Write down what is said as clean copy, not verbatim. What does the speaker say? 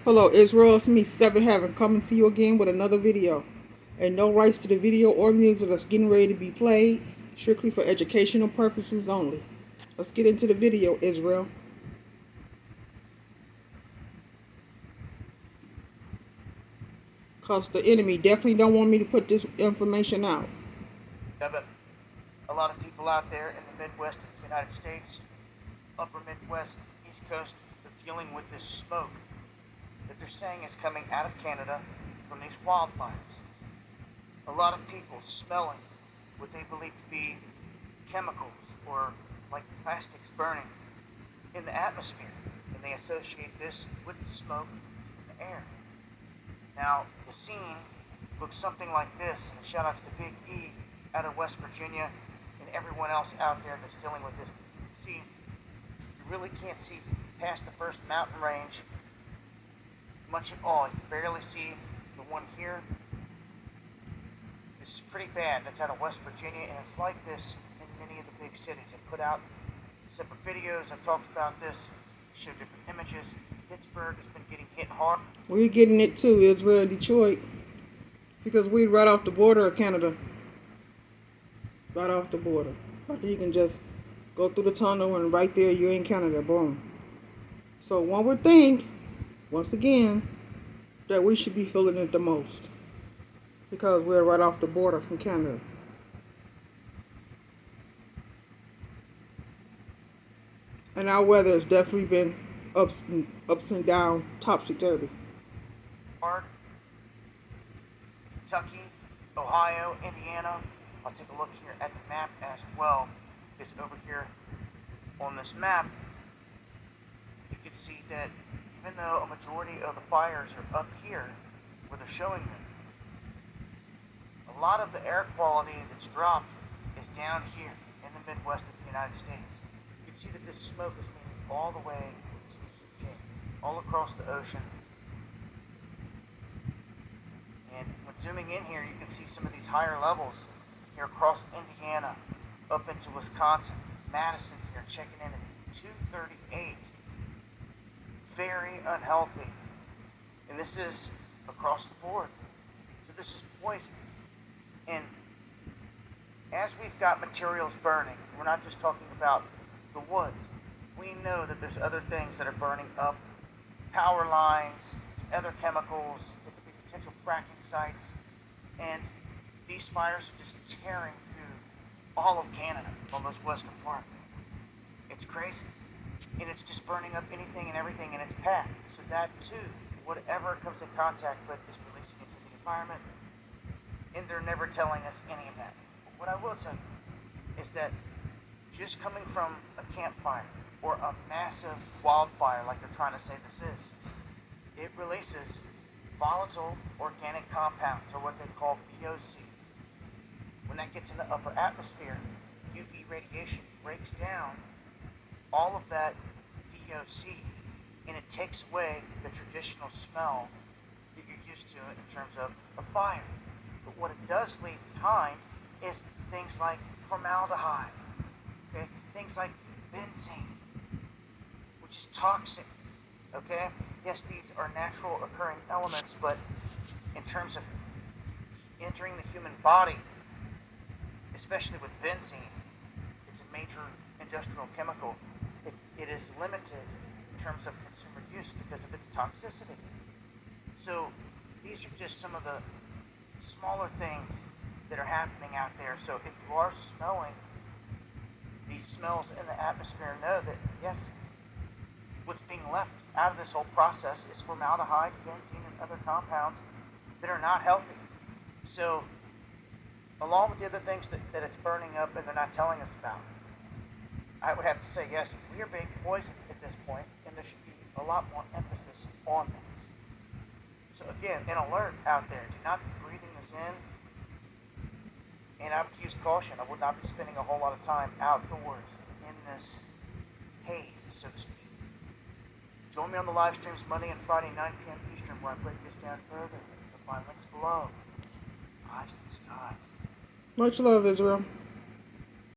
Hello Israel, it's me Seven Heaven coming to you again with another video. And no rights to the video or music that's getting ready to be played, strictly for educational purposes only. Let's get into the video, Israel. Because the enemy definitely don't want me to put this information out. But a lot of people out there in the Midwest of the United States, upper Midwest, East Coast, are dealing with this smoke that they're saying is coming out of Canada from these wildfires. A lot of people smelling what they believe to be chemicals or like plastics burning in the atmosphere, and they associate this with the smoke that's in the air. Now, the scene looks something like this, and shout outs to Big E out of West Virginia and everyone else out there that's dealing with this. See, you really can't see past the first mountain range much at all. You barely see the one here. This is pretty bad. That's out of West Virginia, and it's like this in many of the big cities. I put out separate videos. I've talked about this, showed different images. Pittsburgh has been getting hit hard. We're getting it too, Israel, Detroit. Because we're right off the border of Canada. Right off the border. Like you can just go through the tunnel and right there you're in Canada. Boom. So one would think, once again, that we should be feeling it the most. Because we're right off the border from Canada. And our weather has definitely been ups and down, topsy-turvy. Kentucky, Ohio, Indiana. I'll take a look here at the map as well. Because over here on this map, you can see that even though a majority of the fires are up here, where they're showing them, a lot of the air quality that's dropped is down here in the Midwest of the United States. You can see that this smoke is moving all the way to the UK, all across the ocean. And when zooming in here, you can see some of these higher levels here across Indiana, up into Wisconsin, Madison here, checking in at 238. Very unhealthy. And this is across the board. So this is poisonous. And as we've got materials burning, we're not just talking about the woods. We know that there's other things that are burning up. Power lines, other chemicals, there could be potential fracking sites. And these fires are just tearing through all of Canada on those western parts. It's crazy. And it's just burning up anything and everything in its path. So that too, whatever it comes in contact with is releasing into the environment. And they're never telling us any of that. But what I will tell you is that just coming from a campfire or a massive wildfire like they're trying to say this is, it releases volatile organic compounds, or what they call VOC. When that gets in the upper atmosphere, UV radiation breaks down all of that VOC, and it takes away the traditional smell that you're used to in terms of a fire. But what it does leave behind is things like formaldehyde, okay? Things like benzene, which is toxic, okay? Yes, these are natural occurring elements, but in terms of entering the human body, especially with benzene, it's a major industrial chemical. It is limited in terms of consumer use because of its toxicity. So these are just some of the smaller things that are happening out there. So if you are smelling these smells in the atmosphere, know that yes, what's being left out of this whole process is formaldehyde, benzene, and other compounds that are not healthy. So along with the other things that it's burning up and they're not telling us about, I would have to say yes, we are being poisoned at this point, and there should be a lot more emphasis on this. So again, an alert out there, do not be breathing this in, and I would use caution. I would not be spending a whole lot of time outdoors in this haze, so to speak. Join me on the live streams Monday and Friday, 9 p.m. Eastern, where I break this down further. You'll find links below. Eyes to the skies. Much love, Israel.